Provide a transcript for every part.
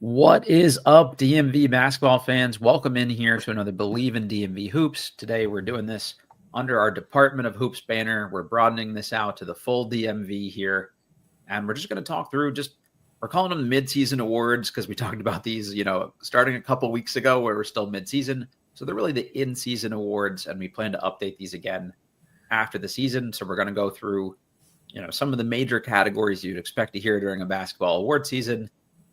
What is up, DMV basketball fans? Welcome in here to another Believe in DMV Hoops. Today we're doing this under our Department of Hoops banner. We're broadening this out to the full DMV here. And we're just going to talk through we're calling them midseason awards because we talked about these, starting a couple weeks ago where we're still midseason. So they're really the in-season awards, and we plan to update these again after the season. So we're going to go through, some of the major categories you'd expect to hear during a basketball award season.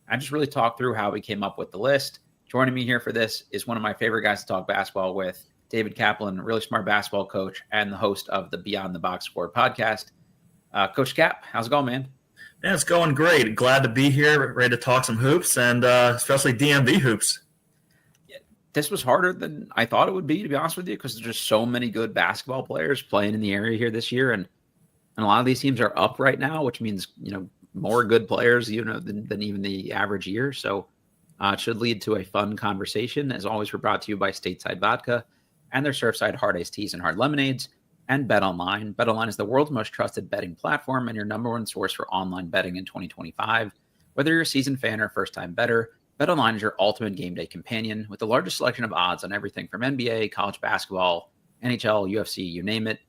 I just really talk through how we came up with the list. Joining me here for this is one of my favorite guys to talk basketball with, David Kaplan, really smart basketball coach and the host of the Beyond the Box Score podcast. Coach Cap, how's it going, man? Yeah, it's going great. Glad to be here, ready to talk some hoops, and especially DMV hoops. Yeah, this was harder than I thought it would be, to be honest with you, because there's just so many good basketball players playing in the area here this year, and a lot of these teams are up right now, which means, more good players, than even the average year. So it should lead to a fun conversation. As always, we're brought to you by Stateside Vodka and their Surfside Hard Iced Teas and Hard Lemonades and BetOnline. BetOnline is the world's most trusted betting platform and your number one source for online betting in 2025. Whether you're a seasoned fan or first-time bettor, BetOnline is your ultimate game day companion with the largest selection of odds on everything from NBA, college basketball, NHL, UFC, you name it.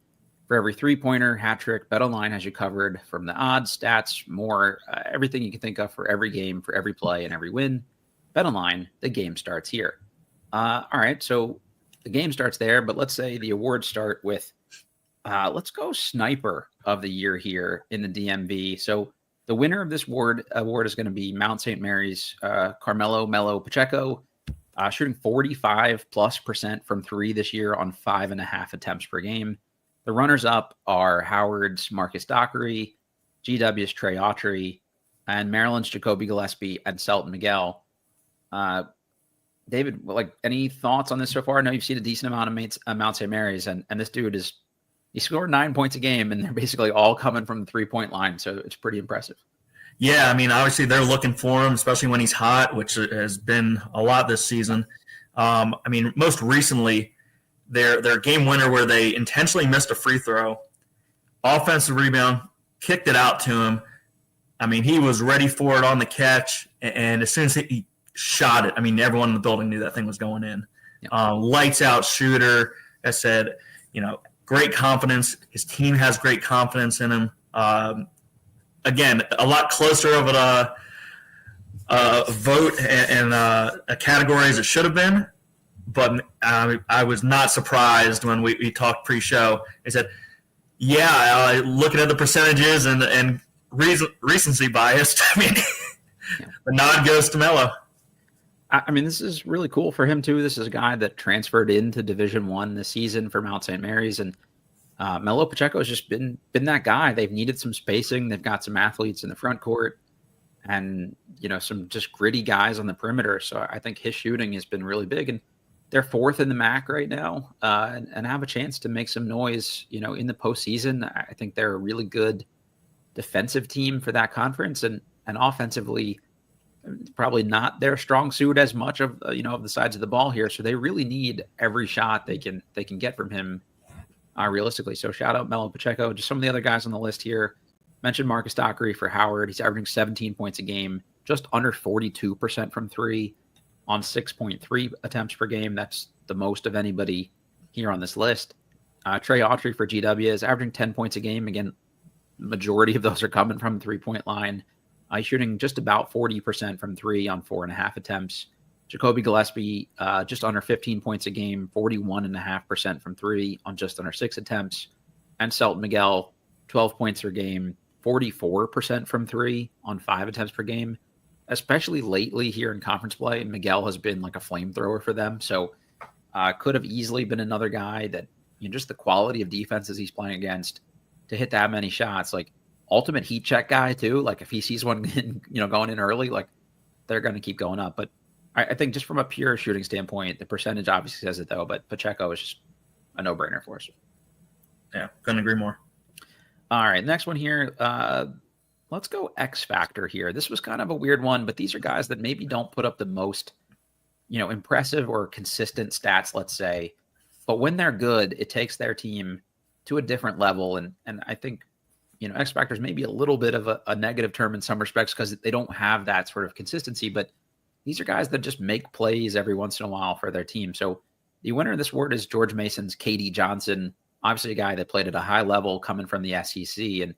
For every three-pointer, hat trick, BetOnline has you covered from the odds, stats, more, everything you can think of for every game, for every play, and every win. BetOnline, the game starts here. All right, so the game starts there, but let's say the awards start with, let's go Sniper of the Year here in the DMV. So the winner of this award is going to be Mount St. Mary's Carmelo Melo Pacheco, shooting 45+% from three this year on 5.5 attempts per game. The runners-up are Howard's Marcus Dockery, GW's Trey Autry, and Maryland's Jacoby Gillespie and Selton Miguel. David, any thoughts on this so far? I know you've seen a decent amount of Mount St. Mary's, and this dude he scored 9 points a game, and they're basically all coming from the three-point line, so it's pretty impressive. Yeah, I mean, obviously they're looking for him, especially when he's hot, which has been a lot this season. Most recently, their game winner where they intentionally missed a free throw, offensive rebound, kicked it out to him. I mean, he was ready for it on the catch, and as soon as he shot it, everyone in the building knew that thing was going in. Yeah. Lights out shooter. I said, great confidence. His team has great confidence in him. Again, a lot closer of a vote and a category as it should have been. But I was not surprised when we talked pre-show. He said, looking at the percentages and recency biased, the nod goes to Melo. This is really cool for him, too. This is a guy that transferred into Division I this season for Mount St. Mary's. And Melo Pacheco has just been that guy. They've needed some spacing. They've got some athletes in the front court and, some just gritty guys on the perimeter. So I think his shooting has been really big. And they're fourth in the MAC right now and have a chance to make some noise, in the postseason. I think they're a really good defensive team for that conference and offensively probably not their strong suit as much of the sides of the ball here. So they really need every shot they can get from him realistically. So shout out Melo Pacheco. Just some of the other guys on the list here. Mentioned Marcus Dockery for Howard. He's averaging 17 points a game, just under 42% from three on 6.3 attempts per game. That's the most of anybody here on this list. Trey Autry for GW is averaging 10 points a game. Again, majority of those are coming from the three-point line. He's shooting just about 40% from three on 4.5 attempts. Jacoby Gillespie, just under 15 points a game, 41.5% from three on just under 6 attempts. And Selton Miguel, 12 points per game, 44% from three on 5 attempts per game. Especially lately here in conference play, Miguel has been like a flamethrower for them. So could have easily been another guy that, just the quality of defenses he's playing against to hit that many shots, like ultimate heat check guy too. Like if he sees one, going in early, like they're going to keep going up. But I think just from a pure shooting standpoint, the percentage obviously says it though, but Pacheco is just a no-brainer for us. Yeah, couldn't agree more. All right, next one here. Let's go X Factor here. This was kind of a weird one, but these are guys that maybe don't put up the most, impressive or consistent stats, let's say. But when they're good, it takes their team to a different level. And I think, X Factor is maybe a little bit of a negative term in some respects because they don't have that sort of consistency. But these are guys that just make plays every once in a while for their team. So the winner of this award is George Mason's KD Johnson, obviously a guy that played at a high level coming from the SEC. And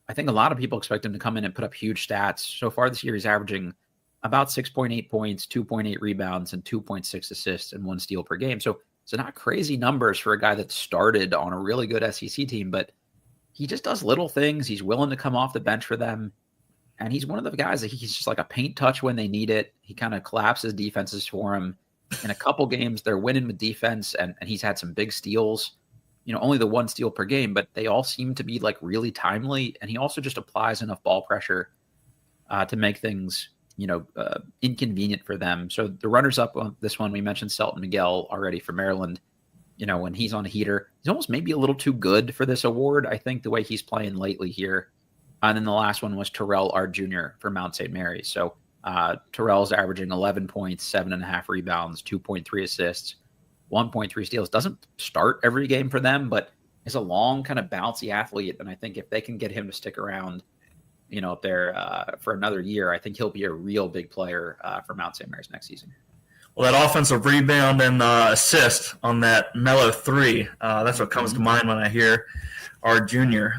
I think a lot of people expect him to come in and put up huge stats. So far this year, he's averaging about 6.8 points, 2.8 rebounds, and 2.6 assists and 1 steal per game. So not crazy numbers for a guy that started on a really good SEC team, but he just does little things. He's willing to come off the bench for them. And he's one of the guys that he's just like a paint touch when they need it. He kind of collapses defenses for him. In a couple games, they're winning with defense, and he's had some big steals. Only the 1 steal per game, but they all seem to be like really timely. And he also just applies enough ball pressure to make things, inconvenient for them. So the runners up on this one, we mentioned Selton Miguel already for Maryland. When he's on a heater, he's almost maybe a little too good for this award. I think the way he's playing lately here. And then the last one was Terrell Art Jr. for Mount St. Mary's. So Terrell's averaging 11 points, 7.5 rebounds, 2.3 assists, 1.3 steals. Doesn't start every game for them, but is a long kind of bouncy athlete. And I think if they can get him to stick around, up there for another year, I think he'll be a real big player for Mount St. Mary's next season. Well, that offensive rebound and assist on that mellow 3, that's what comes to mind when I hear Art Jr.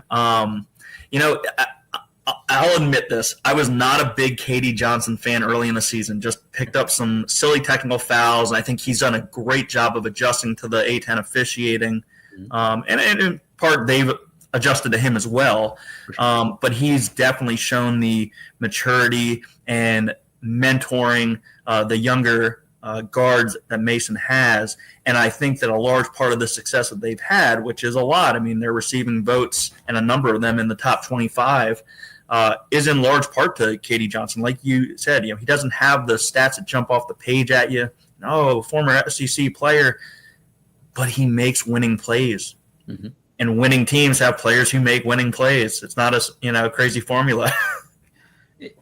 I'll admit this. I was not a big KD Johnson fan early in the season. Just picked up some silly technical fouls, and I think he's done a great job of adjusting to the A-10 officiating. And in part, they've adjusted to him as well. But he's definitely shown the maturity and mentoring the younger guards that Mason has. And I think that a large part of the success that they've had, which is a lot, I mean, they're receiving votes, and a number of them in the top 25, is in large part to KD Johnson. Like you said, he doesn't have the stats that jump off the page at you. No, former SEC player, but he makes winning plays. Mm-hmm. And winning teams have players who make winning plays. It's not a crazy formula.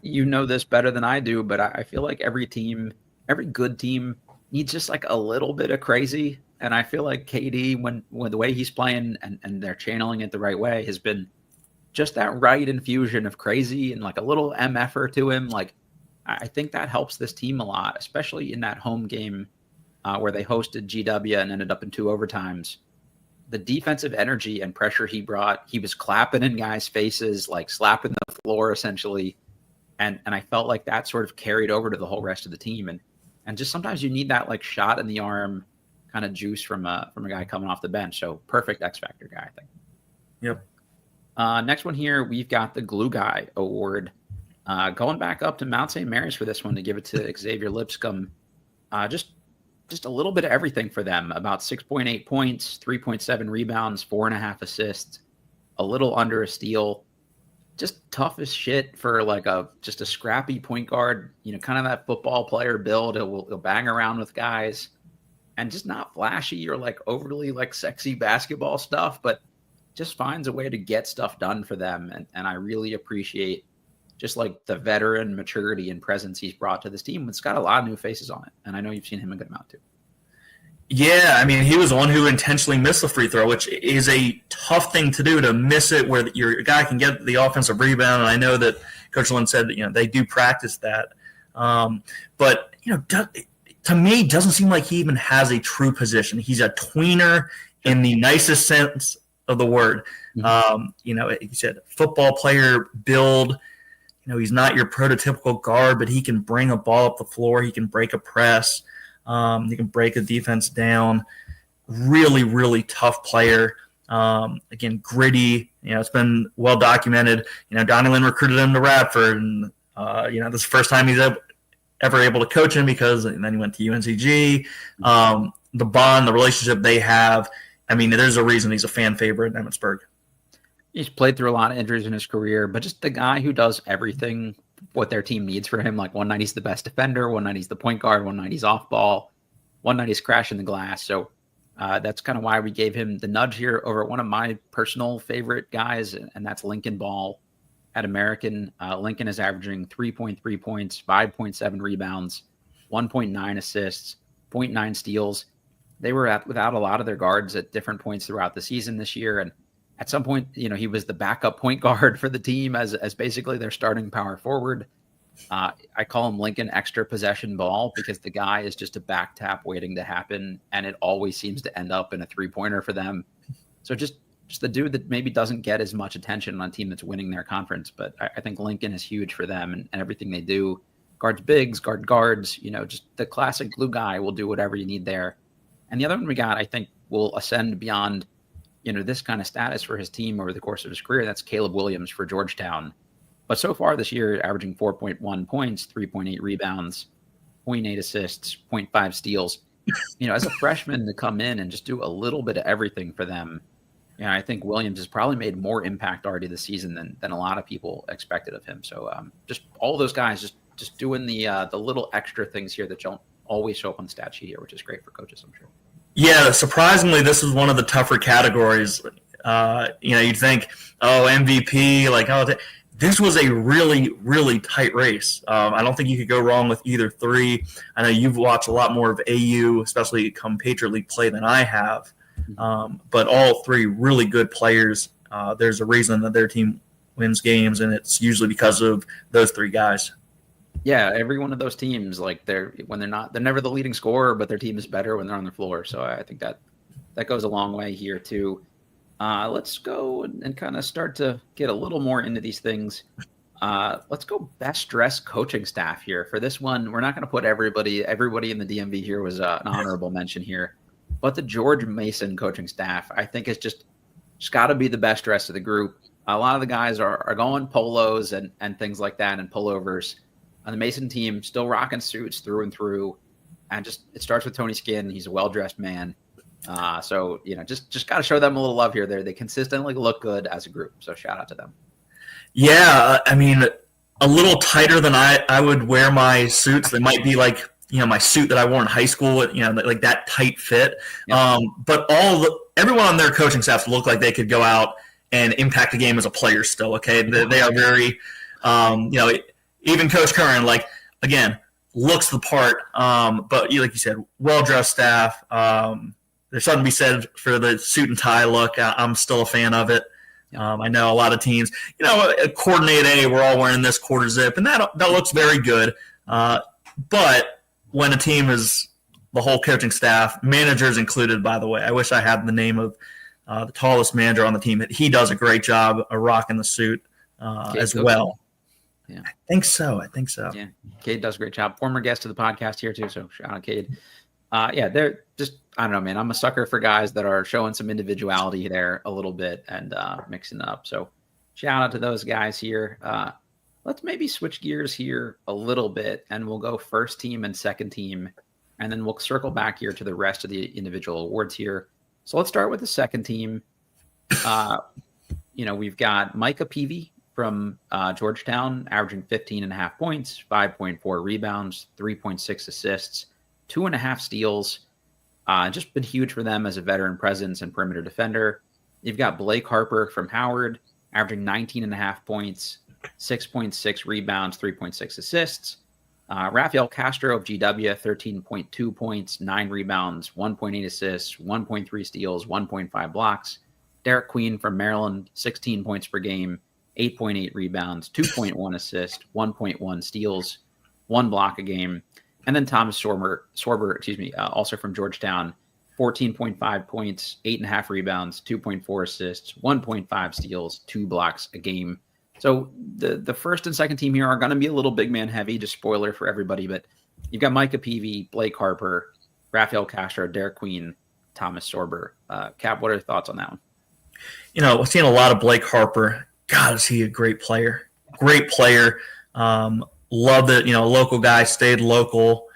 You know this better than I do, but I feel like every good team needs just like a little bit of crazy. And I feel like KD, when the way he's playing and they're channeling it the right way, has been just that right infusion of crazy and like a little MFer to him. Like, I think that helps this team a lot, especially in that home game where they hosted GW and ended up in 2 overtimes. The defensive energy and pressure he brought, he was clapping in guys' faces, like slapping the floor essentially. And I felt like that sort of carried over to the whole rest of the team. And just sometimes you need that like shot in the arm kind of juice from a guy coming off the bench. So perfect X Factor guy, I think. Yep. Next one here, we've got the Glue Guy Award. Going back up to Mount St. Mary's for this one to give it to Xavier Lipscomb. Just a little bit of everything for them. About 6.8 points, 3.7 rebounds, 4.5 assists, a little under a steal. Just tough as shit for like just a scrappy point guard, kind of that football player build. He'll bang around with guys and just not flashy or like overly like sexy basketball stuff, but just finds a way to get stuff done for them. And I really appreciate just like the veteran maturity and presence he's brought to this team. It's got a lot of new faces on it. And I know you've seen him a good amount too. Yeah, I mean, he was the one who intentionally missed the free throw, which is a tough thing to do, to miss it where your guy can get the offensive rebound. And I know that Coach Lynn said that, they do practice that. But, to me, it doesn't seem like he even has a true position. He's a tweener in the nicest sense of the word. Mm-hmm. He said football player build. He's not your prototypical guard, but he can bring a ball up the floor. He can break a press. He can break a defense down. Really, really tough player. Again, gritty. It's been well documented. Donnie Lynn recruited him to Radford, and this is the first time he's ever able to coach him, because then he went to UNCG. The bond, the relationship they have. I mean, there's a reason he's a fan favorite in Emmitsburg. He's played through a lot of injuries in his career, but just the guy who does everything what their team needs for him. Like one night he's the best defender, one night he's the point guard, one night he's off ball, one night he's crashing the glass. So that's kind of why we gave him the nudge here over one of my personal favorite guys, and that's Lincoln Ball at American. Lincoln is averaging 3.3 points, 5.7 rebounds, 1.9 assists, 0.9 steals. They were without a lot of their guards at different points throughout the season this year. And at some point, he was the backup point guard for the team as basically their starting power forward. I call him Lincoln extra possession ball because the guy is just a back tap waiting to happen, and it always seems to end up in a 3-pointer for them. So just the dude that maybe doesn't get as much attention on a team that's winning their conference, but I think Lincoln is huge for them and everything they do. Guards bigs, guards, just the classic glue guy will do whatever you need there. And the other one we got, I think, will ascend beyond, this kind of status for his team over the course of his career. That's Caleb Williams for Georgetown. But so far this year, averaging 4.1 points, 3.8 rebounds, 0.8 assists, 0.5 steals. As a freshman to come in and just do a little bit of everything for them, I think Williams has probably made more impact already this season than a lot of people expected of him. So just all those guys just doing the little extra things here that don't always show up on the stat sheet here, which is great for coaches, I'm sure. Yeah, surprisingly, this is one of the tougher categories. You'd think, MVP, this was a really, really tight race. I don't think you could go wrong with either three. I know you've watched a lot more of AU, especially come Patriot League play, than I have. But all three really good players. There's a reason that their team wins games, and it's usually because of those three guys. Yeah, every one of those teams, they're never the leading scorer, but their team is better when they're on the floor. So I think that goes a long way here too. Let's go and kind of start to get a little more into these things. Let's go best dressed coaching staff here. For this one, we're not going to put everybody in the DMV here was an honorable mention here. But the George Mason coaching staff, I think, is just got to be the best dressed of the group. A lot of the guys are going polos and things like that and pullovers. On the Mason team, still rocking suits through and through. And it starts with Tony Skinn. He's a well-dressed man. So just got to show them a little love here. They consistently look good as a group. So shout out to them. Yeah, I mean, a little tighter than I would wear my suits. They might be like, my suit that I wore in high school, like that tight fit. Yep. But everyone on their coaching staff looked like they could go out and impact the game as a player still. Okay, they are very, even Coach Curran, again, looks the part. But like you said, well-dressed staff. There's something to be said for the suit and tie look. I'm still a fan of it. I know a lot of teams, coordinate A, we're all wearing this quarter zip, and that looks very good. But when a team is the whole coaching staff, managers included, by the way, I wish I had the name of the tallest manager on the team. He does a great job of rocking the suit as well. Yeah, I think so. Yeah, Cade does a great job. Former guest of the podcast here too, so shout out Cade. They're just, I don't know, man. I'm a sucker for guys that are showing some individuality there a little bit and mixing it up. So shout out to those guys here. Let's maybe switch gears here a little bit, and we'll go first team and second team, and then we'll circle back here to the rest of the individual awards here. So let's start with the second team. We've got Micah Peavy from Georgetown, averaging 15.5 points, 5.4 rebounds, 3.6 assists, 2.5 steals. Just been huge for them as a veteran presence and perimeter defender. You've got Blake Harper from Howard, averaging 19.5 points, 6.6 rebounds, 3.6 assists. Rafael Castro of GW, 13.2 points, 9 rebounds, 1.8 assists, 1.3 steals, 1.5 blocks. Derek Queen from Maryland, 16 points per game, 8.8 rebounds, 2.1 assists, 1.1 steals, 1 block a game. And then Thomas Sorber, also from Georgetown, 14.5 points, 8.5 rebounds, 2.4 assists, 1.5 steals, 2 blocks a game. So the first and second team here are going to be a little big man heavy, just spoiler for everybody. But you've got Micah Peavy, Blake Harper, Rafael Castro, Derek Queen, Thomas Sorber. Cap, what are your thoughts on that one? I've seen a lot of Blake Harper. God, is he a great player? Great player. Love that, local guy, stayed local.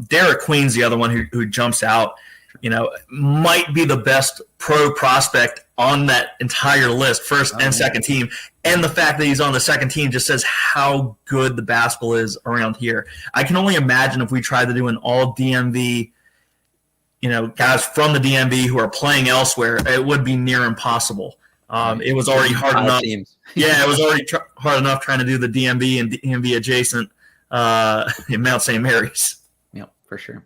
Derek Queen's the other one who jumps out. Might be the best pro prospect on that entire list, first and second team. And the fact that he's on the second team just says how good the basketball is around here. I can only imagine if we tried to do an all DMV, guys from the DMV who are playing elsewhere, it would be near impossible. It was already hard enough. Yeah, it was already hard enough trying to do the DMV and DMV adjacent in Mount St. Mary's. Yeah, for sure.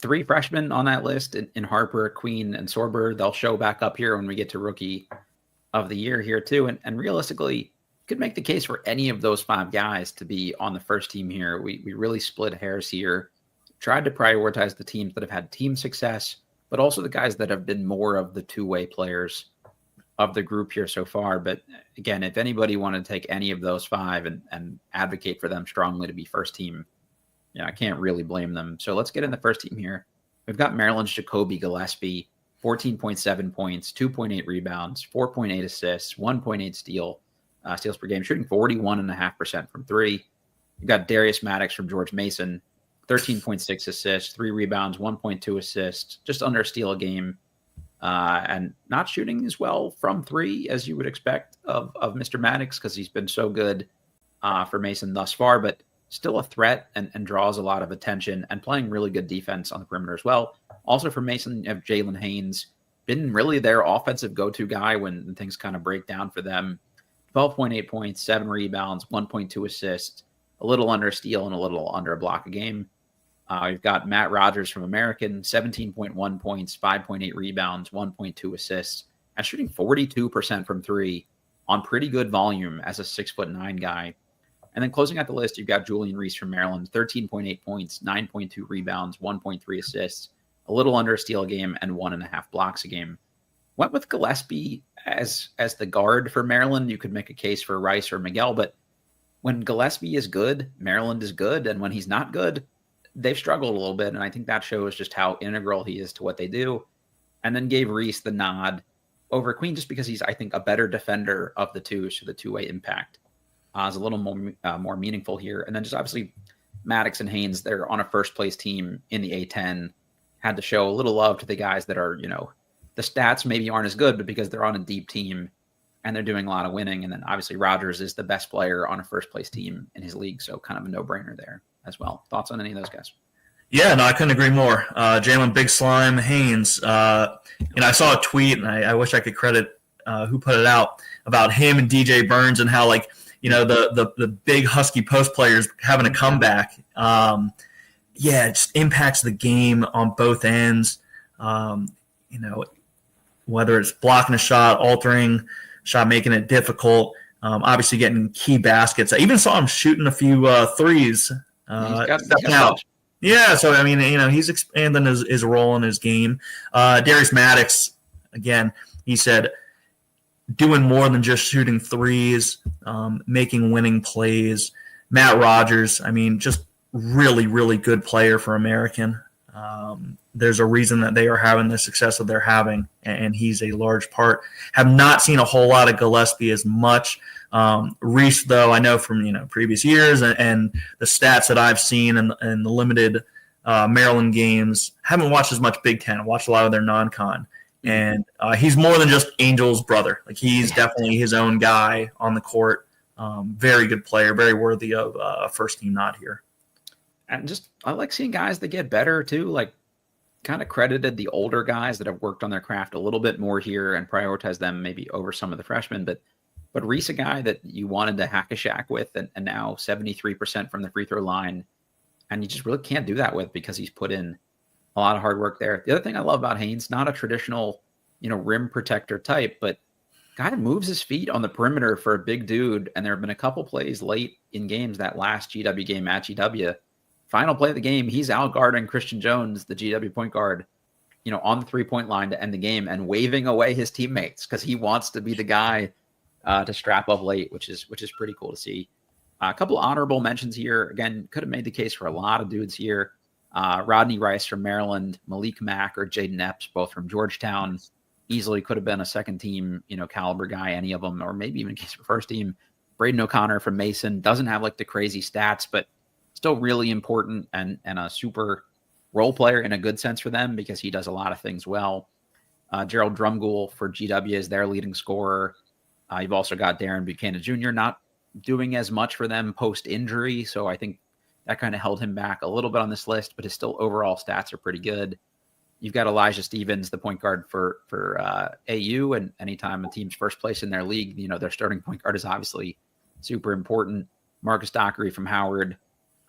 3 freshmen on that list in Harper, Queen, and Sorber. They'll show back up here when we get to Rookie of the Year here too. And realistically, could make the case for any of those 5 guys to be on the first team here. We really split hairs here, tried to prioritize the teams that have had team success, but also the guys that have been more of the two-way players of the group here so far. But again, if anybody wanted to take any of those 5 and advocate for them strongly to be first team, I can't really blame them. So let's get in the first team here. We've got Maryland's Jacoby Gillespie, 14.7 points, 2.8 rebounds, 4.8 assists, 1.8 steals per game, shooting 41.5% from 3. You've got Darius Maddox from George Mason, 13.6 assists, 3 rebounds, 1.2 assists, just under a steal a game, and not shooting as well from 3 as you would expect of Mr. Maddox, because he's been so good for Mason thus far, but still a threat and draws a lot of attention and playing really good defense on the perimeter as well. Also for Mason, you have Jalen Haynes, been really their offensive go-to guy when things kind of break down for them. 12.8 points, 7 rebounds, 1.2 assists, a little under a steal and a little under a block a game. We've got Matt Rogers from American, 17.1 points, 5.8 rebounds, 1.2 assists, and shooting 42% from 3 on pretty good volume as a 6'9" guy. And then closing out the list, you've got Julian Reese from Maryland, 13.8 points, 9.2 rebounds, 1.3 assists, a little under a steal a game, and 1.5 blocks a game. Went with Gillespie as the guard for Maryland. You could make a case for Rice or Miguel, but when Gillespie is good, Maryland is good. And when he's not good, they've struggled a little bit. And I think that shows just how integral he is to what they do. And then gave Reese the nod over Queen just because he's, I think, a better defender of the two. So the two-way impact is a little more meaningful here. And then just obviously Maddox and Haynes, they're on a first place team in the A10. Had to show a little love to the guys that are, the stats maybe aren't as good, but because they're on a deep team and they're doing a lot of winning. And then obviously Rogers is the best player on a first place team in his league. So kind of a no-brainer there as well. Thoughts on any of those guys? Yeah, no, I couldn't agree more. Jalen Big Slime Haynes, I saw a tweet, and I wish I could credit who put it out, about him and DJ Burns and how, the big Husky post players having a comeback. It just impacts the game on both ends. Whether it's blocking a shot, altering shot, making it difficult, obviously getting key baskets. I even saw him shooting a few threes. Stepping out. Yeah, so, he's expanding his role in his game. Darius Maddox, again, he said, doing more than just shooting threes, making winning plays. Matt Rogers, just really, really good player for American. There's a reason that they are having the success that they're having, and he's a large part. Have not seen a whole lot of Gillespie as much. Reese, though, I know from previous years and the stats that I've seen in the limited Maryland games, haven't watched as much Big Ten. I watched a lot of their non-con. And he's more than just Angel's brother. He's definitely his own guy on the court. Very good player, very worthy of a first-team nod here. And I like seeing guys that get better, too. Kind of credited the older guys that have worked on their craft a little bit more here and prioritized them maybe over some of the freshmen. But Reese, a guy that you wanted to hack a shack with, and now 73% from the free throw line. And you just really can't do that with because he's put in a lot of hard work there. The other thing I love about Haynes, not a traditional, rim protector type, but guy that moves his feet on the perimeter for a big dude. And there have been a couple plays late in games, that last GW game at GW. Final play of the game, he's out guarding Christian Jones, the GW point guard, on the 3-point line to end the game and waving away his teammates because he wants to be the guy to strap up late, which is pretty cool to see. A couple honorable mentions here. Again, could have made the case for a lot of dudes here. Rodney Rice from Maryland, Malik Mack or Jaden Epps, both from Georgetown. Easily could have been a second team, caliber guy, any of them, or maybe even a case for first team. Braden O'Connor from Mason doesn't have the crazy stats, but still really important and a super role player in a good sense for them because he does a lot of things well. Gerald Drumgoole for GW is their leading scorer. You've also got Darren Buchanan Jr. not doing as much for them post-injury, so I think that kind of held him back a little bit on this list, but his still overall stats are pretty good. You've got Elijah Stevens, the point guard for AU, and anytime a team's first place in their league, their starting point guard is obviously super important. Marcus Dockery from Howard.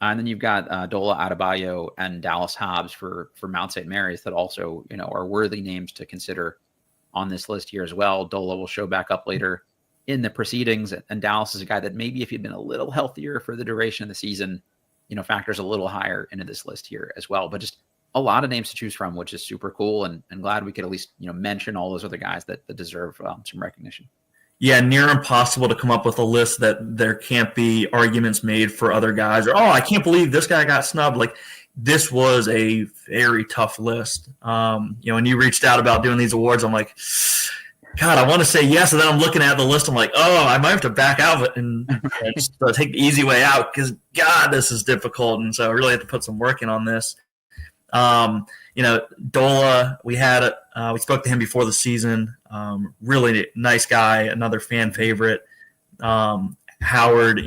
And then you've got Dola Adebayo and Dallas Hobbs for Mount St. Mary's that also, are worthy names to consider on this list here as well. Dola will show back up later in the proceedings. And Dallas is a guy that maybe if he'd been a little healthier for the duration of the season, factors a little higher into this list here as well. But just a lot of names to choose from, which is super cool. And glad we could at least, mention all those other guys that deserve some recognition. Yeah, near impossible to come up with a list that there can't be arguments made for other guys. Or, I can't believe this guy got snubbed. Like, this was a very tough list. When you reached out about doing these awards, I'm like, God, I want to say yes. And then I'm looking at the list. I'm like, I might have to back out of it and just take the easy way out because, God, this is difficult. And so I really have to put some work in on this. Dola, we spoke to him before the season. Really nice guy, another fan favorite. Howard,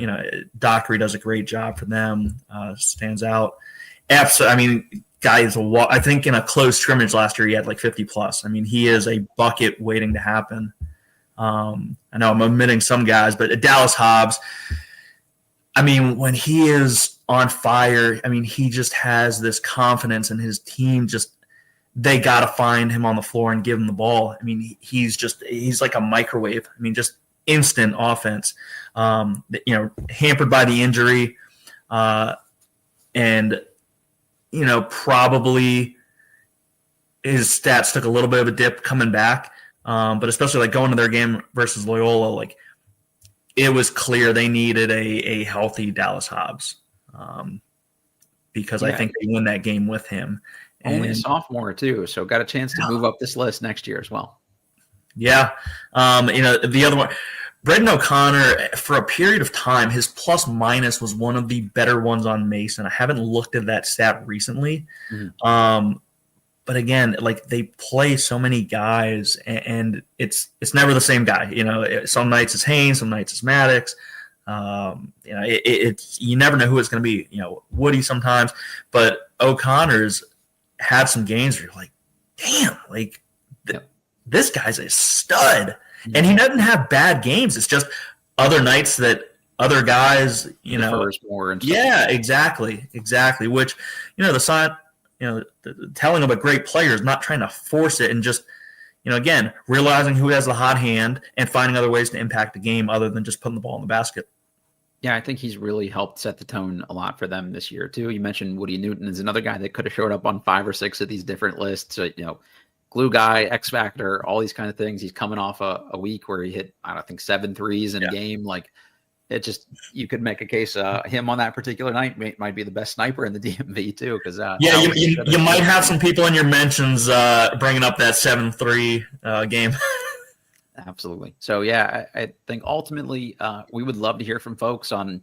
Dockery does a great job for them. Stands out. Guys, I think in a close scrimmage last year, he had like 50 plus. I mean, he is a bucket waiting to happen. I know I'm omitting some guys, but Dallas Hobbs, when he is on fire, he just has this confidence in his team. They got to find him on the floor and give him the ball. He's like a microwave. Just instant offense. Hampered by the injury, and probably his stats took a little bit of a dip coming back. But especially like going to their game versus Loyola, like it was clear they needed a healthy Dallas Hobbs. Because I think they win that game with him. Only a sophomore too, so got a chance to move up this list next year as well. Yeah. The other one, Brendan O'Connor, for a period of time, his plus minus was one of the better ones on Mason. I haven't looked at that stat recently. Mm-hmm. But again, like they play so many guys and it's never the same guy. Some nights it's Haynes, some nights it's Maddox. You never know who it's going to be. Woody sometimes, but O'Connor's had some games where you're like, damn, like this guy's a stud, and he doesn't have bad games. It's just other nights that other guys, more and stuff. Yeah, exactly. Which, the sign, the telling of a great player is not trying to force it and just. Again, realizing who has the hot hand and finding other ways to impact the game other than just putting the ball in the basket. Yeah, I think he's really helped set the tone a lot for them this year, too. You mentioned Woody Newton is another guy that could have showed up on 5 or 6 of these different lists. Glue guy, X Factor, all these kind of things. He's coming off a week where he hit, I think, 7 threes in a game. Like, it just, you could make a case him on that particular night might be the best sniper in the DMV, too. Because you might have some people in your mentions bringing up that 7-3 game. Absolutely. So, I think ultimately we would love to hear from folks on,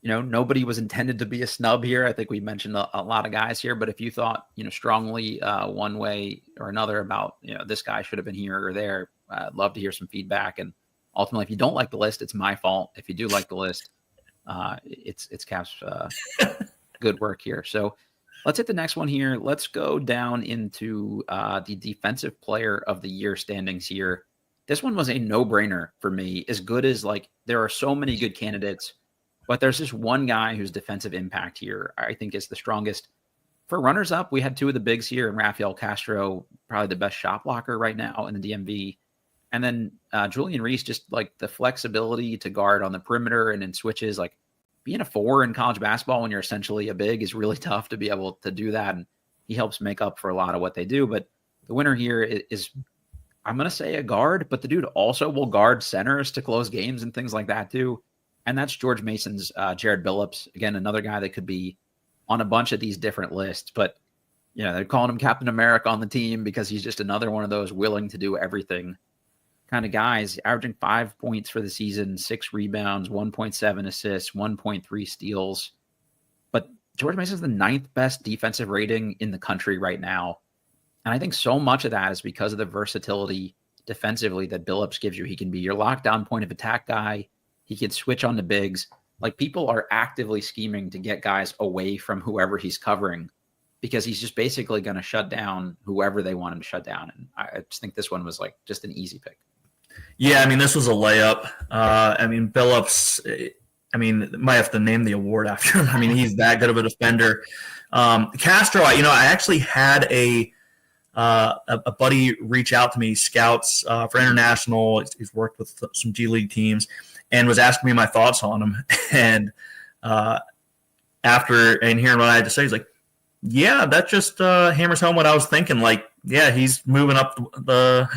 nobody was intended to be a snub here. I think we mentioned a lot of guys here, but if you thought, strongly one way or another about, this guy should have been here or there, I'd love to hear some feedback. And ultimately, if you don't like the list, it's my fault. If you do like the list, it's Cap's good work here. So let's hit the next one here. Let's go down into the Defensive Player of the Year standings here. This one was a no-brainer for me. As good as, there are so many good candidates, but there's this one guy whose defensive impact here I think is the strongest. For runners-up, we had 2 of the bigs here, and Rafael Castro, probably the best shot blocker right now in the DMV. And then Julian Reese, just the flexibility to guard on the perimeter and in switches, being a 4 in college basketball when you're essentially a big is really tough to be able to do that. And he helps make up for a lot of what they do. But the winner here is I'm going to say a guard, but the dude also will guard centers to close games and things like that too. And that's George Mason's Jared Billups. Again, another guy that could be on a bunch of these different lists, but they're calling him Captain America on the team because he's just another one of those willing to do everything kind of guys, averaging 5 points for the season, 6 rebounds, 1.7 assists, 1.3 steals. But George Mason's the 9th best defensive rating in the country right now. And I think so much of that is because of the versatility defensively that Billups gives you. He can be your lockdown point of attack guy. He can switch on the bigs. People are actively scheming to get guys away from whoever he's covering because he's just basically going to shut down whoever they want him to shut down. And I just think this one was just an easy pick. Yeah, this was a layup. Billups, might have to name the award after him. He's that good of a defender. Castro, I actually had a a buddy reach out to me, scouts for international. He's worked with some G League teams, and was asking me my thoughts on him. And after hearing what I had to say, he's like, "Yeah, that just hammers home what I was thinking. Like, yeah, he's moving up the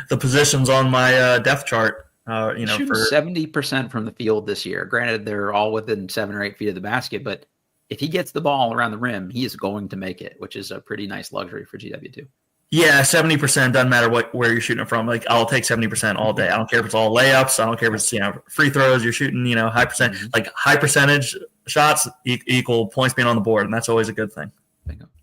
positions on my depth chart." Shooting 70% from the field this year. Granted, they're all within 7 or 8 feet of the basket, but if he gets the ball around the rim, he is going to make it, which is a pretty nice luxury for GW2. Yeah, 70% doesn't matter where you're shooting it from. Like, I'll take 70% all day. I don't care if it's all layups. I don't care if it's free throws. You're shooting high percent, like high percentage shots equal points being on the board, and that's always a good thing.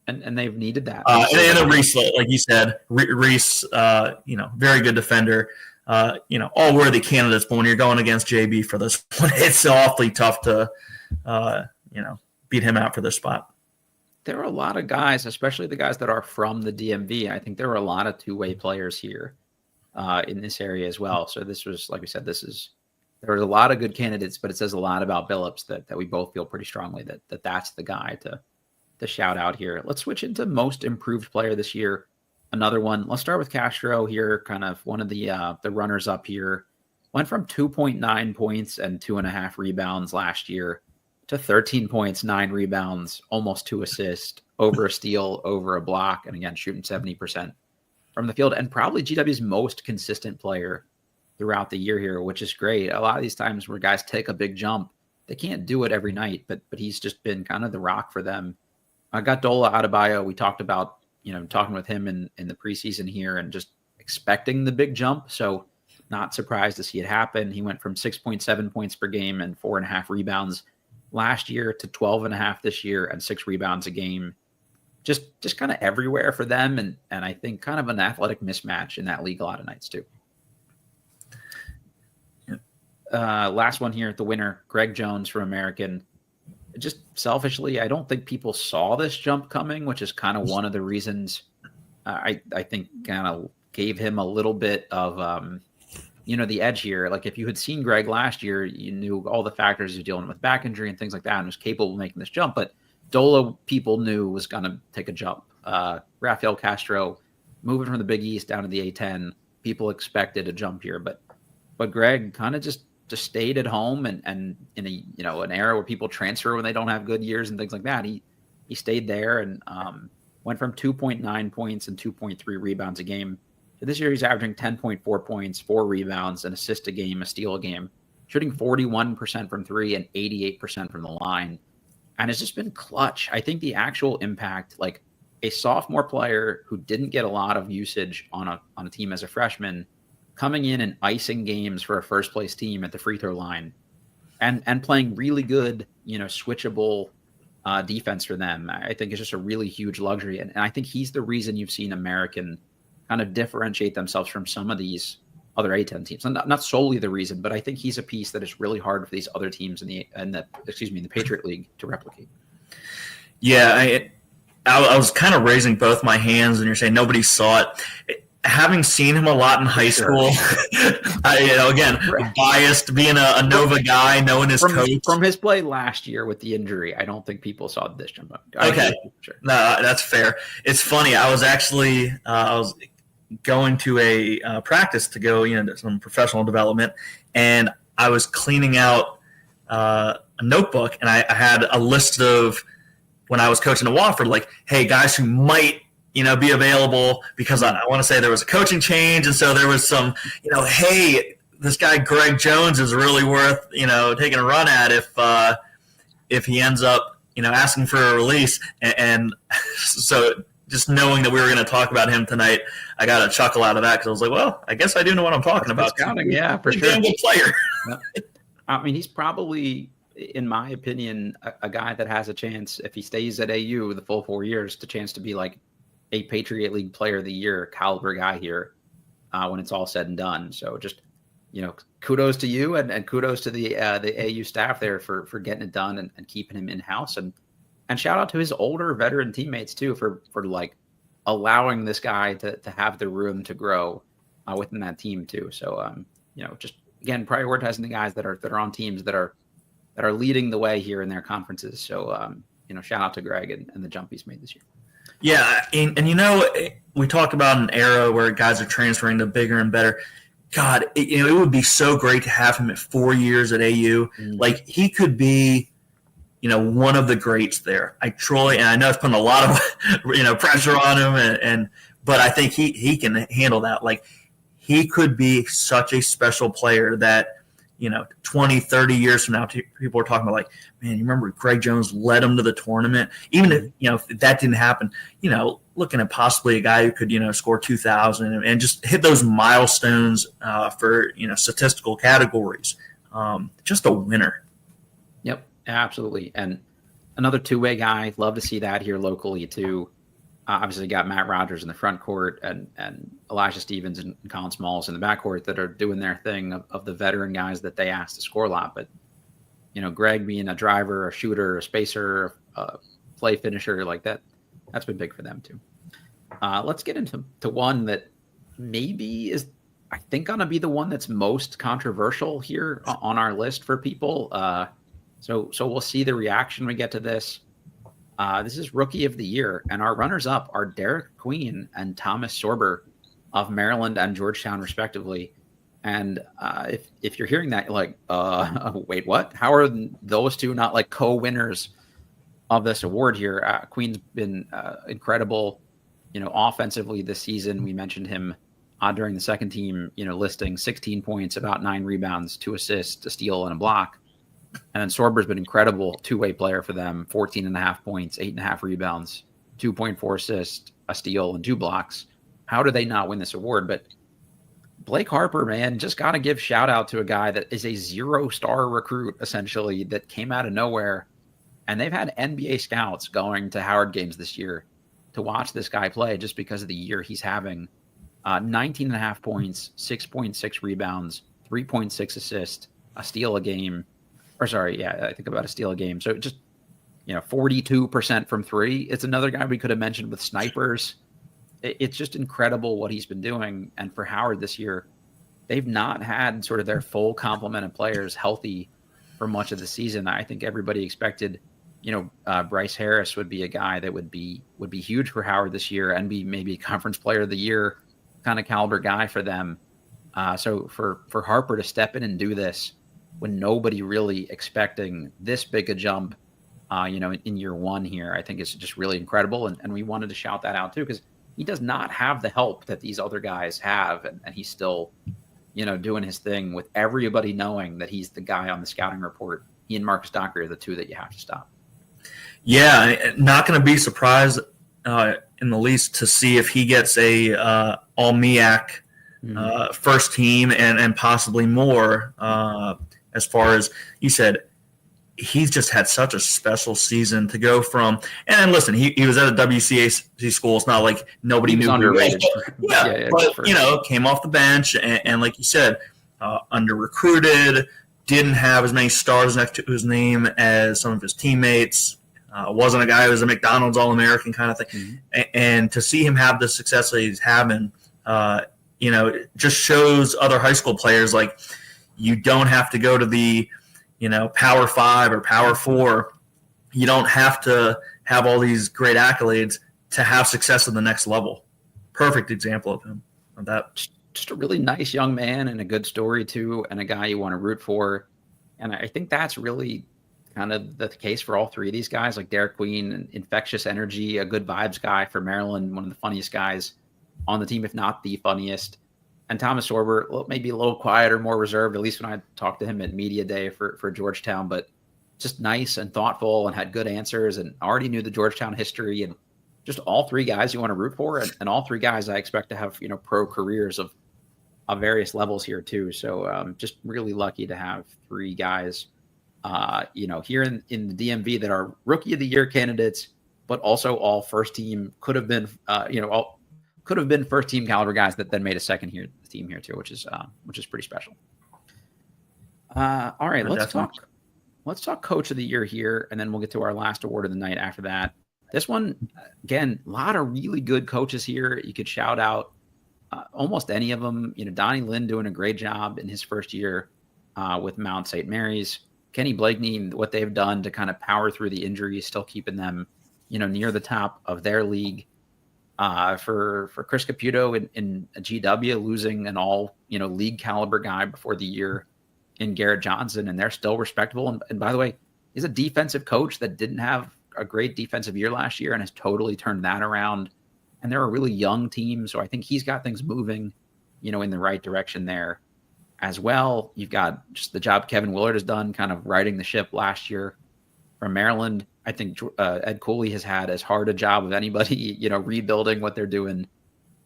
And they've needed that. And Reese, like you said, Reese, very good defender. All worthy candidates, but when you're going against JB for this one, it's awfully tough to, beat him out for this spot. There are a lot of guys, especially the guys that are from the DMV. I think there were a lot of two-way players here in this area as well. So this was, like we said, there was a lot of good candidates, but it says a lot about Billups that we both feel pretty strongly that that's the guy to shout out here. Let's switch into most improved player this year. Another one. Let's start with Castro here, kind of one of the runners up here. Went from 2.9 points and 2.5 rebounds last year to 13 points, 9 rebounds, almost 2 assists, over a steal, over a block, and again, shooting 70% from the field, and probably GW's most consistent player throughout the year here, which is great. A lot of these times where guys take a big jump, they can't do it every night, but he's just been kind of the rock for them. I got Dola Adebayo. We talked about, talking with him in the preseason here and just expecting the big jump. So not surprised to see it happen. He went from 6.7 points per game and 4.5 rebounds last year to 12.5 this year and 6 rebounds a game. Just kind of everywhere for them. And I think kind of an athletic mismatch in that league a lot of nights too. Last one here, the winner, Greg Jones from American. Just selfishly, I don't think people saw this jump coming, which is kind of one of the reasons I think kind of gave him a little bit of, the edge here. Like if you had seen Greg last year, you knew all the factors he was dealing with back injury and things like that and was capable of making this jump. But Dola, people knew was going to take a jump. Rafael Castro, moving from the Big East down to the A10, people expected a jump here. But Greg kind of just stayed at home and in an era where people transfer when they don't have good years and things like that. He stayed there and went from 2.9 points and 2.3 rebounds a game. So this year he's averaging 10.4 points, 4 rebounds, an assist a game, a steal a game, shooting 41% from 3 and 88% from the line. And it's just been clutch. I think the actual impact, like a sophomore player who didn't get a lot of usage on a team as a freshman, coming in and icing games for a first place team at the free throw line and playing really good, switchable defense for them, I think is just a really huge luxury. And I think he's the reason you've seen American kind of differentiate themselves from some of these other A10 teams. And not solely the reason, but I think he's a piece that is really hard for these other teams in the Patriot League to replicate. Yeah, I was kind of raising both my hands and you're saying nobody saw it. Having seen him a lot in high school, again, biased, being a Nova guy, knowing his coach. From his play last year with the injury, I don't think people saw this jump up. Okay. Sure. No, that's fair. It's funny. I was actually I was going to a practice to go to some professional development, and I was cleaning out a notebook, and I had a list of, when I was coaching at Wofford, like, hey, guys who might be available, because I want to say there was a coaching change. And so there was some, hey, this guy Greg Jones is really worth, taking a run at if he ends up, asking for a release. And so just knowing that we were going to talk about him tonight, I got a chuckle out of that because I was like, well, I guess I do know what I'm talking about. Scouting, yeah, for sure. He's a good player. I mean, he's probably, in my opinion, a guy that has a chance, if he stays at AU the full 4 years, to chance to be like a Patriot League Player of the Year caliber guy here when it's all said and done. So just, kudos to you and kudos to the AU staff there for getting it done and keeping him in-house. And shout out to his older veteran teammates too for like allowing this guy to have the room to grow within that team too. So, just again, prioritizing the guys that are on teams that are leading the way here in their conferences. So, shout out to Greg and the jump he's made this year. Yeah, and we talk about an era where guys are transferring to bigger and better. God, it would be so great to have him at 4 years at AU. Like, he could be, one of the greats there. And I know it's putting a lot of, pressure on him, but I think he can handle that. Like, he could be such a special player that, 20, 30 years from now, people are talking about, like, man, you remember Greg Jones led him to the tournament? Even if that didn't happen, looking at possibly a guy who could, score 2,000 and just hit those milestones for, statistical categories. Just a winner. Yep, absolutely. And another two-way guy. Love to see that here locally too. Obviously, got Matt Rogers in the front court and Elijah Stevens and Colin Smalls in the backcourt that are doing their thing of the veteran guys that they asked to score a lot. But, Greg being a driver, a shooter, a spacer, a play finisher like that, that's been big for them too. Let's get into one that maybe is, I think, going to be the one that's most controversial here on our list for people. So we'll see the reaction we get to this. This is Rookie of the Year, and our runners-up are Derek Queen and Thomas Sorber of Maryland and Georgetown, respectively. And if you're hearing that, you're like, wait, what? How are those two not like co-winners of this award here? Queen's been incredible, offensively this season. We mentioned him during the second team, listing 16 points, about 9 rebounds, 2 assists, a steal, and a block. And then Sorber's been incredible two-way player for them, 14.5 points, 8.5 rebounds, 2.4 assists, a steal, and 2 blocks. How do they not win this award? But Blake Harper, man, just got to give shout out to a guy that is a 0-star recruit, essentially, that came out of nowhere. And they've had NBA scouts going to Howard games this year to watch this guy play just because of the year he's having. 19.5 points, 6.6 rebounds, 3.6 assists, a steal a game. I think about a steal a game. So just, 42% from 3. It's another guy we could have mentioned with snipers. It's just incredible what he's been doing. And for Howard this year, they've not had sort of their full complement of players healthy for much of the season. I think everybody expected, Bryce Harris would be a guy that would be huge for Howard this year and be maybe Conference Player of the Year kind of caliber guy for them. So for Harper to step in and do this when nobody really expecting this big a jump, in year one here, I think is just really incredible. And we wanted to shout that out too, because he does not have the help that these other guys have. And he's still, doing his thing with everybody knowing that he's the guy on the scouting report. He and Marcus Docker are the two that you have to stop. Yeah, not going to be surprised in the least to see if he gets a all-MEAC first team and possibly more. As far as you said, he's just had such a special season to go from. And listen, he was at a WCAC school. It's not like nobody knew underrated. Came off the bench and like you said, under-recruited, didn't have as many stars next to his name as some of his teammates. Wasn't a guy who was a McDonald's All-American kind of thing. Mm-hmm. And to see him have the success that he's having, it just shows other high school players like you don't have to go to the, Power 5 or Power 4. You don't have to have all these great accolades to have success at the next level. Perfect example of him, of that. Just a really nice young man and a good story too, and a guy you want to root for. And I think that's really kind of the case for all three of these guys, like Derek Queen, infectious energy, a good vibes guy for Maryland, one of the funniest guys on the team, if not the funniest. And Thomas Sorber, maybe a little quieter, more reserved, at least when I talked to him at Media Day for Georgetown, but just nice and thoughtful and had good answers and already knew the Georgetown history. And just all three guys you want to root for. And all three guys I expect to have, pro careers of various levels here too. So just really lucky to have three guys, here in the DMV that are Rookie of the Year candidates, but also all first team could have been, could have been first team caliber guys that then made a second team here too, which is pretty special. All right, let's talk Coach of the Year here, and then we'll get to our last award of the night after that. This one, again, a lot of really good coaches here. You could shout out almost any of them. Donnie Lynn doing a great job in his first year with Mount St. Mary's. Kenny Blakeney, what they've done to kind of power through the injuries, still keeping them near the top of their league. For Chris Caputo in a GW, losing an all league caliber guy before the year in Garrett Johnson, and they're still respectable. And by the way, he's a defensive coach that didn't have a great defensive year last year and has totally turned that around. And they're a really young team, so I think he's got things moving, in the right direction there as well. You've got just the job Kevin Willard has done, kind of riding the ship last year from Maryland. I think Ed Cooley has had as hard a job of anybody, rebuilding what they're doing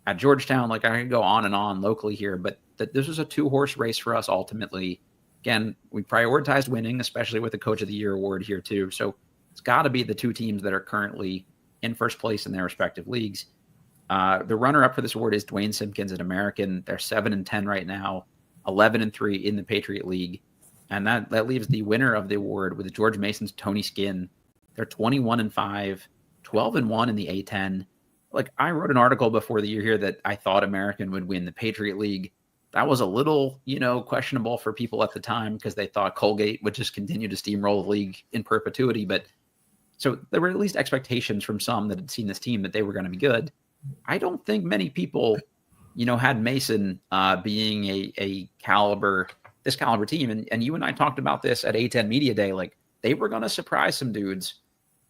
at Georgetown. Like, I could go on and on locally here, but this was a 2-horse race for us ultimately. Again, we prioritized winning, especially with the Coach of the Year award here too. So it's got to be the two teams that are currently in first place in their respective leagues. The runner-up for this award is Dwayne Simpkins at American. They're 7-10 right now, 11-3 in the Patriot League. And that leaves the winner of the award with George Mason's Tony Skinn. They're 21-5, 12-1 in the A10. Like, I wrote an article before the year here that I thought American would win the Patriot League. That was a little, questionable for people at the time because they thought Colgate would just continue to steamroll the league in perpetuity. But so there were at least expectations from some that had seen this team that they were going to be good. I don't think many people, had Mason being a this caliber team. And you and I talked about this at A10 Media Day. Like, they were going to surprise some dudes.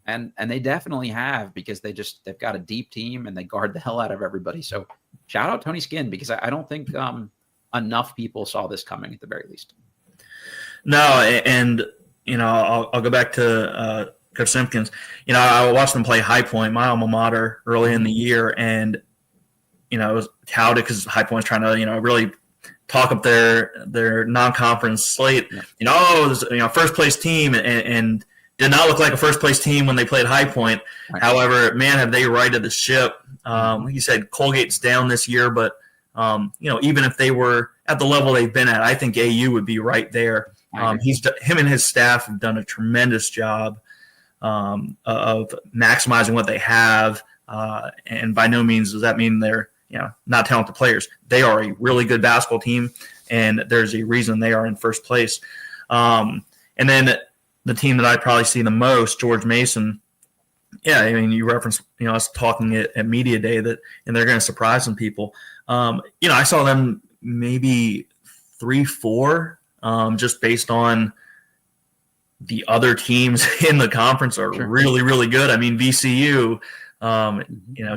And they definitely have, because they've got a deep team and they guard the hell out of everybody. So shout out Tony Skinn, because I don't think enough people saw this coming at the very least. No, and I'll go back to Coach Simpkins. I watched them play High Point, my alma mater, early in the year, and it was touted because High Point's trying to really talk up their non-conference slate. Yeah. First place team, and did not look like a first place team when they played High Point. Right. However, man, have they righted the ship. Like you said, Colgate's down this year, but even if they were at the level they've been at, I think AU would be right there. Him and his staff have done a tremendous job of maximizing what they have, and by no means does that mean they're not talented players. They are a really good basketball team, and there's a reason they are in first place. And then the team that I probably see the most, George Mason. Yeah, I mean, you referenced us talking at Media Day and they're going to surprise some people. I saw them maybe 3-4, just based on the other teams in the conference are really, really good. I mean, VCU,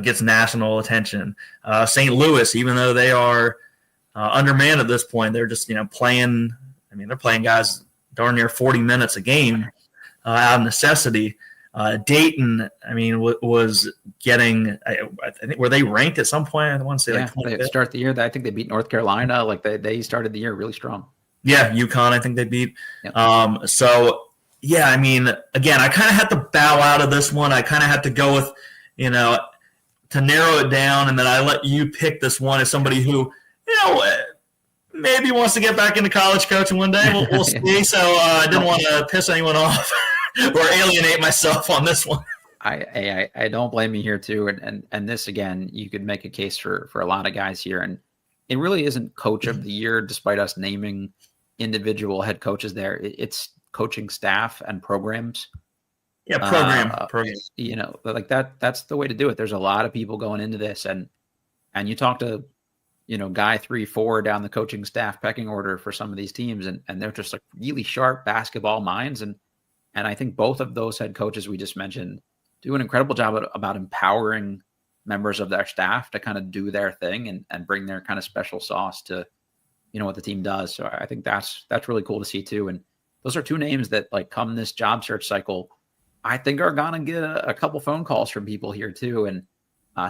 gets national attention. St. Louis, even though they are undermanned at this point, they're just playing. I mean, they're playing guys darn near 40 minutes a game out of necessity. Dayton, I mean, was getting. I think, were they ranked at some point? I want to say they start the year. I think they beat North Carolina. Like, they started the year really strong. Yeah, UConn, I think they beat. Yep. So yeah, I mean, again, I kind of had to bow out of this one. I kind of had to go with, to narrow it down, and then I let you pick this one as somebody who, maybe wants to get back into college coaching one day. We'll see. So I didn't want to piss anyone off or alienate myself on this one. I don't blame you here too. And this, again, you could make a case for a lot of guys here. And it really isn't coach of the year, despite us naming individual head coaches there. It's coaching staff and programs. Yeah, program. Like that's the way to do it. There's a lot of people going into this, and you talk to, guy 3-4 down the coaching staff pecking order for some of these teams, and they're just like really sharp basketball minds. And I think both of those head coaches we just mentioned do an incredible job about empowering members of their staff to kind of do their thing and bring their kind of special sauce to, what the team does. So I think that's really cool to see too. And those are two names that, like, come this job search cycle, I think are going to get a couple phone calls from people here too. And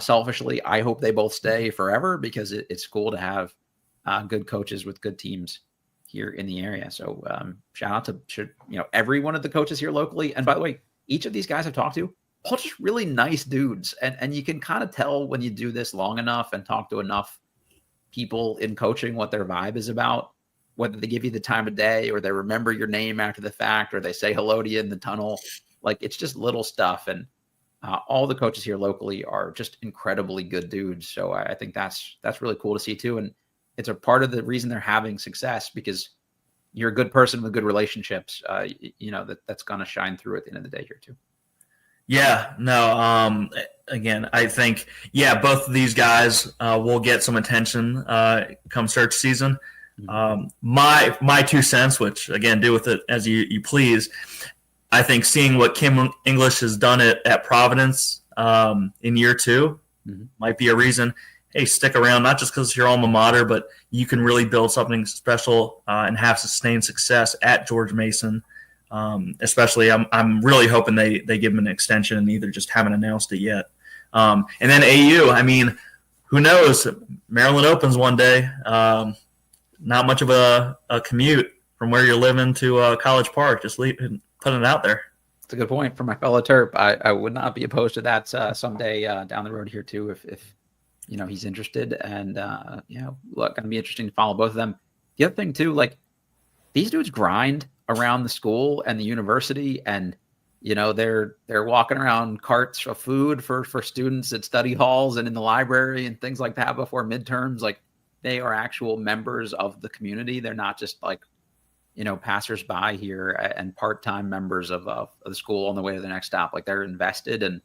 selfishly, I hope they both stay forever, because it's cool to have good coaches with good teams here in the area. So shout out to every one of the coaches here locally. And by the way, each of these guys I've talked to, all just really nice dudes. And you can kind of tell when you do this long enough and talk to enough people in coaching what their vibe is about, whether they give you the time of day or they remember your name after the fact, or they say hello to you in the tunnel. Like, it's just little stuff. And all the coaches here locally are just incredibly good dudes. So I think that's really cool to see too. And it's a part of the reason they're having success, because you're a good person with good relationships, that's going to shine through at the end of the day here too. Yeah, no. Again, I think both of these guys will get some attention come search season. My 2 cents, which again, do with it as you please. I think seeing what Kim English has done at Providence in year 2 might be a reason. Hey, stick around, not just because it's your alma mater, but you can really build something special and have sustained success at George Mason. Especially, I'm really hoping they give him an extension and either just haven't announced it yet. And then AU, I mean, who knows? Maryland opens one day. Not much of a commute from where you're living to College Park. Just putting it out there. That's a good point for my fellow Terp. I would not be opposed to that someday down the road here too, if he's interested. And look, gonna be interesting to follow both of them. The other thing too, like these dudes grind around the school and the university, and they're walking around carts of food for students at study halls and in the library and things like that before midterms. Like they are actual members of the community. They're not just like passersby here and part-time members of the school on the way to the next stop. Like they're invested, and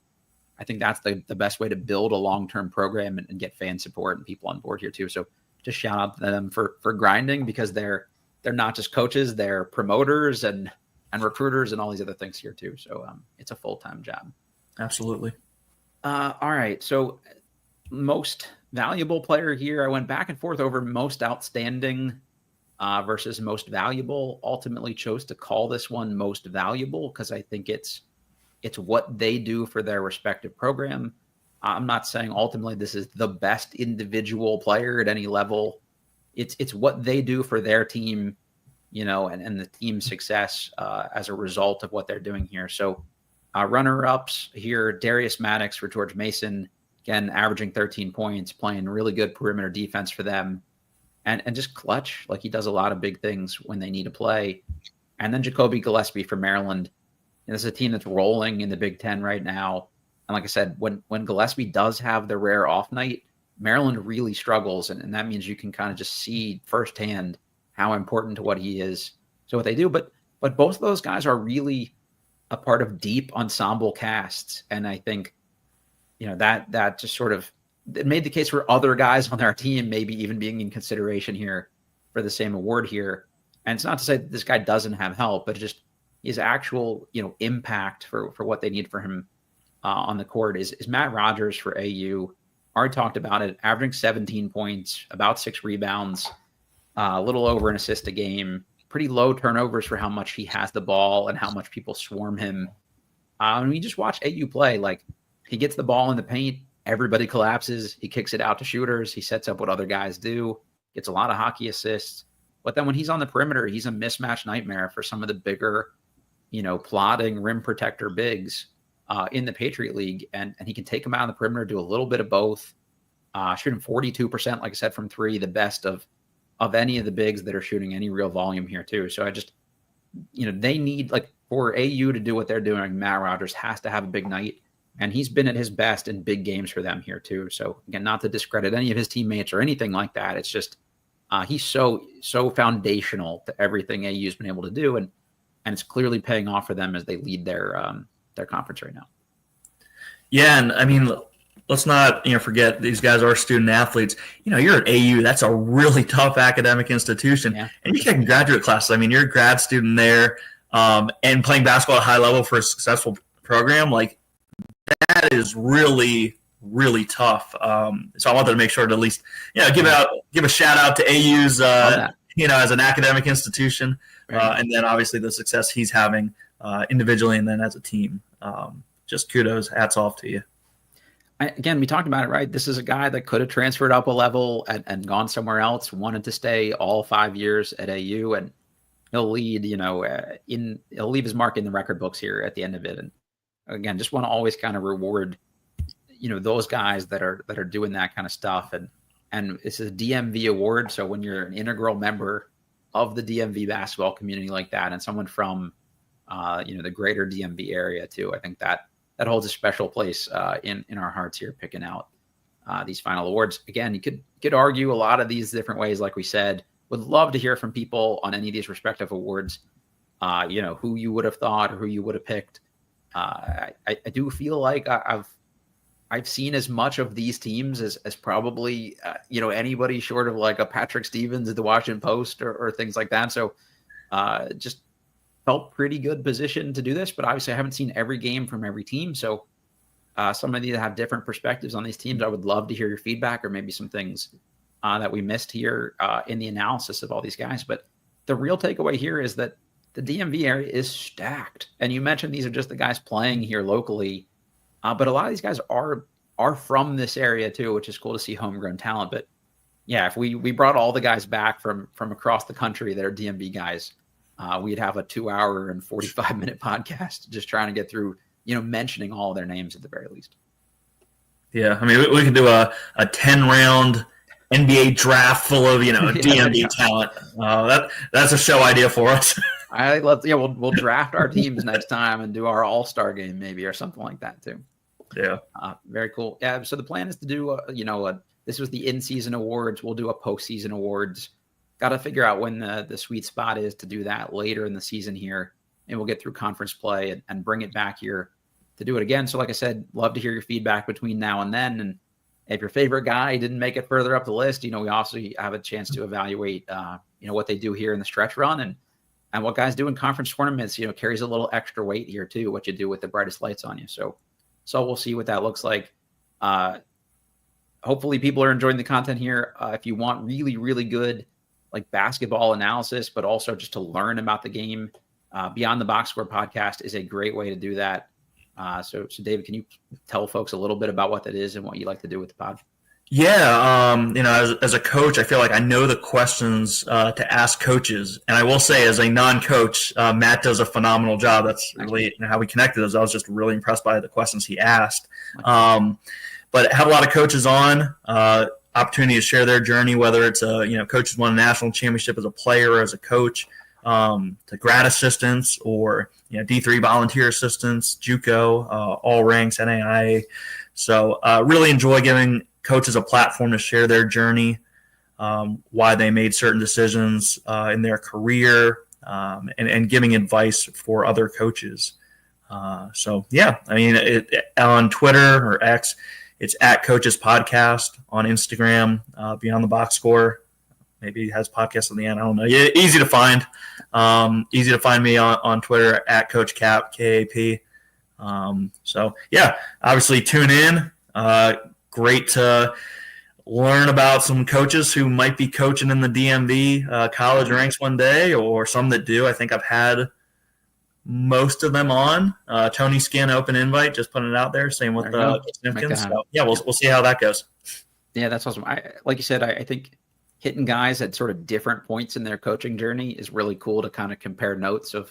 I think that's the best way to build a long-term program and get fan support and people on board here too. So just shout out to them for grinding, because they're not just coaches, they're promoters and recruiters and all these other things here too. So it's a full-time job. Absolutely. All right. So most valuable player here, I went back and forth over most outstanding versus most valuable. Ultimately chose to call this one most valuable because I think it's what they do for their respective program. I'm not saying ultimately this is the best individual player at any level. It's what they do for their team, and the team's success as a result of what they're doing here. So runner-ups here, Darius Maddox for George Mason, again, averaging 13 points, playing really good perimeter defense for them, and just clutch. Like he does a lot of big things when they need to play. And then Jacoby Gillespie for Maryland. And this is a team that's rolling in the Big Ten right now. And like I said, when Gillespie does have the rare off night, Maryland really struggles. And that means you can kind of just see firsthand how important to what he is to what they do. But both of those guys are really a part of deep ensemble casts. And I think, that just sort of it made the case for other guys on their team maybe even being in consideration here for the same award here. And it's not to say that this guy doesn't have help, but just his actual, impact for what they need for him on the court is Matt Rogers for AU. Already talked about it, averaging 17 points, about 6 rebounds, a little over an assist a game, pretty low turnovers for how much he has the ball and how much people swarm him. And we just watch AU play. Like he gets the ball in the paint, everybody collapses. He kicks it out to shooters. He sets up what other guys do, gets a lot of hockey assists. But then when he's on the perimeter, he's a mismatch nightmare for some of the bigger, plotting rim protector bigs in the Patriot League. And he can take them out on the perimeter, do a little bit of both, shooting 42%, like I said, from 3, the best of any of the bigs that are shooting any real volume here too. So I just, they need, like, for AU to do what they're doing, Matt Rogers has to have a big night. And he's been at his best in big games for them here too. So again, not to discredit any of his teammates or anything like that. It's just he's so foundational to everything AU's been able to do, and it's clearly paying off for them as they lead their conference right now. Yeah, and I mean, let's not forget these guys are student athletes. You're at AU. That's a really tough academic institution, and you take graduate classes. I mean, you're a grad student there, and playing basketball at a high level for a successful program like. That is really, really tough. So I wanted to make sure to at least, give a shout out to AU's, as an academic institution, and then obviously the success he's having individually and then as a team. Just kudos, hats off to you. Again, we talked about it, right? This is a guy that could have transferred up a level and gone somewhere else, wanted to stay all 5 years at AU, and he'll lead, he'll leave his mark in the record books here at the end of it. And again, just want to always kind of reward, those guys that are doing that kind of stuff. And it's a DMV award. So when you're an integral member of the DMV basketball community like that, and someone from, the greater DMV area too, I think that holds a special place in our hearts here, picking out these final awards. Again, you could argue a lot of these different ways. Like we said, would love to hear from people on any of these respective awards, who you would have thought or who you would have picked. I do feel like I've seen as much of these teams as probably anybody short of like a Patrick Stevens at the Washington Post or things like that. So just felt pretty good position to do this, but obviously I haven't seen every game from every team. So some of you that have different perspectives on these teams, I would love to hear your feedback or maybe some things that we missed here in the analysis of all these guys. But the real takeaway here is that the DMV area is stacked. And you mentioned these are just the guys playing here locally. But a lot of these guys are from this area too, which is cool to see homegrown talent. But yeah, if we brought all the guys back from across the country that are DMV guys, we'd have a 2-hour and 45-minute podcast just trying to get through, mentioning all of their names at the very least. Yeah, I mean, we could do a 10-round NBA draft full of DMV talent. That's a show idea for us. We'll draft our teams next time and do our all-star game maybe or something like that too. Yeah. Very cool. Yeah. So the plan is to do this was the in-season awards. We'll do a postseason awards. Got to figure out when the sweet spot is to do that later in the season here, and we'll get through conference play and bring it back here to do it again. So like I said, love to hear your feedback between now and then. And if your favorite guy didn't make it further up the list, we also have a chance to evaluate, what they do here in the stretch run and what guys do in conference tournaments, carries a little extra weight here too, what you do with the brightest lights on you. So we'll see what that looks like. Hopefully people are enjoying the content here. If you want really, really good like basketball analysis, but also just to learn about the game, Beyond the Box Score podcast is a great way to do that. So David, can you tell folks a little bit about what that is and what you like to do with the pod? Yeah, as a coach, I feel like I know the questions to ask coaches. And I will say, as a non-coach, Matt does a phenomenal job. That's really how we connected. I was just really impressed by the questions he asked. But have a lot of coaches on, opportunity to share their journey, whether it's coaches won a national championship as a player or as a coach, to grad assistants or D3 volunteer assistants, JUCO, all ranks, NAIA. So really enjoy giving coaches a platform to share their journey, why they made certain decisions in their career, and giving advice for other coaches. On Twitter or X, it's at Coaches Podcast. On Instagram, Beyond the Box Score. Maybe it has podcast on the end. I don't know. Yeah, easy to find. Easy to find me on Twitter at Coach Cap, KAP. Obviously tune in. Great to learn about some coaches who might be coaching in the DMV college ranks one day, or some that do. I think I've had most of them on. Tony Skin, open invite, just putting it out there. Same with Simpkins. So, we'll see how that goes. Yeah, that's awesome. Like you said, I think hitting guys at sort of different points in their coaching journey is really cool to kind of compare notes of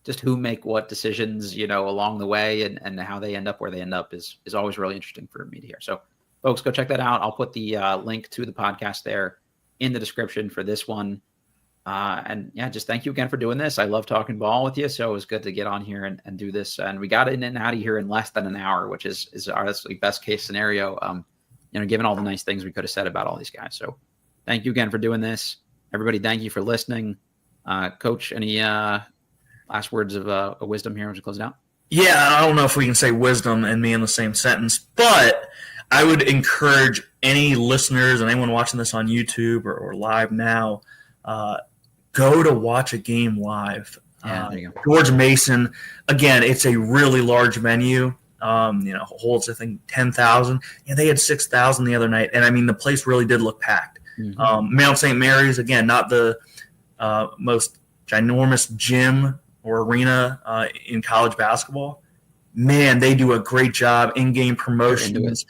just who make what decisions, along the way and how they end up where they end up is always really interesting for me to hear. So folks, go check that out. I'll put the link to the podcast there in the description for this one. Just thank you again for doing this. I love talking ball with you. So it was good to get on here and do this. And we got in and out of here in less than an hour, which is our best case scenario, given all the nice things we could have said about all these guys. So thank you again for doing this. Everybody, thank you for listening. Coach, any last words of wisdom here as we close it out? Yeah, I don't know if we can say wisdom and me in the same sentence, but I would encourage any listeners and anyone watching this on YouTube or live now, go to watch a game live. Yeah, there you go. George Mason, again, it's a really large venue. Holds, I think, 10,000. Yeah, they had 6,000 the other night. And, I mean, the place really did look packed. Mm-hmm. Mount St. Mary's, again, not the most ginormous gym or arena in college basketball. Man, they do a great job. In-game promotions,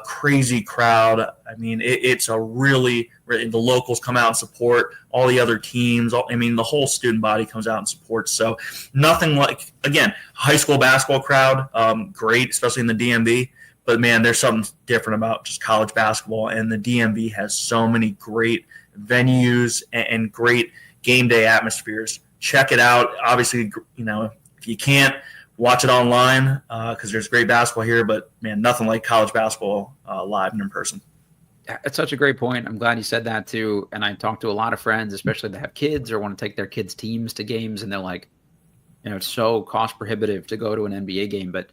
crazy crowd. I mean, it's a really the locals come out and support all the other teams. The whole student body comes out and supports. So nothing like, again, high school basketball crowd, great, especially in the DMV. But, man, there's something different about just college basketball. And the DMV has so many great venues and great game day atmospheres. Check it out. Obviously, if you can't, watch it online because there's great basketball here, but man, nothing like college basketball live and in person. Yeah, it's such a great point. I'm glad you said that too. And I talk to a lot of friends, especially that have kids or want to take their kids' teams to games, and they're like, it's so cost prohibitive to go to an NBA game, but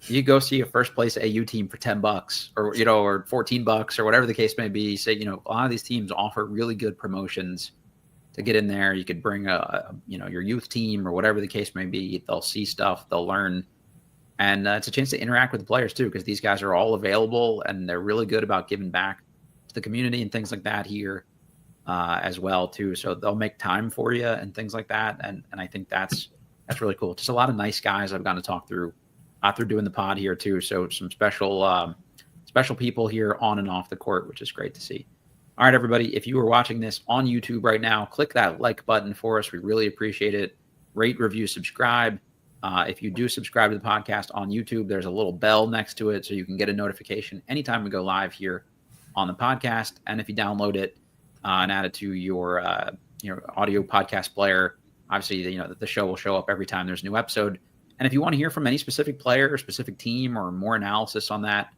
you go see a first place AU team for $10 or, or $14 or whatever the case may be. Say, a lot of these teams offer really good promotions to get in there. You could bring your youth team or whatever the case may be. They'll see stuff, they'll learn. And it's a chance to interact with the players too, because these guys are all available and they're really good about giving back to the community and things like that here as well too. So they'll make time for you and things like that. And I think that's really cool. Just a lot of nice guys I've gotten to talk through doing the pod here too. So some special people here on and off the court, which is great to see. All right, everybody, if you are watching this on YouTube right now, click that like button for us. We really appreciate it. Rate, review, subscribe. If you do subscribe to the podcast on YouTube, there's a little bell next to it so you can get a notification anytime we go live here on the podcast. And if you download it and add it to your audio podcast player, obviously, the show will show up every time there's a new episode. And if you want to hear from any specific player or specific team or more analysis on that,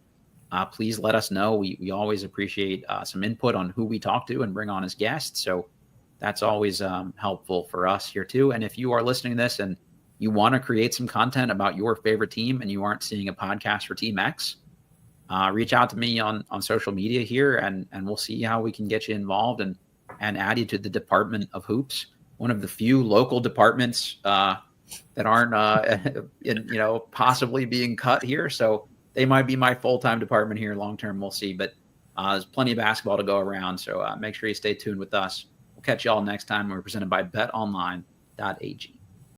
please let us know. We always appreciate some input on who we talk to and bring on as guests. So that's always helpful for us here too. And if you are listening to this and you want to create some content about your favorite team and you aren't seeing a podcast for Team X, reach out to me on social media here and we'll see how we can get you involved and add you to the Department of Hoops, one of the few local departments that aren't possibly being cut here. So they might be my full-time department here long-term. We'll see, but there's plenty of basketball to go around. So make sure you stay tuned with us. We'll catch you all next time. We're presented by betonline.ag.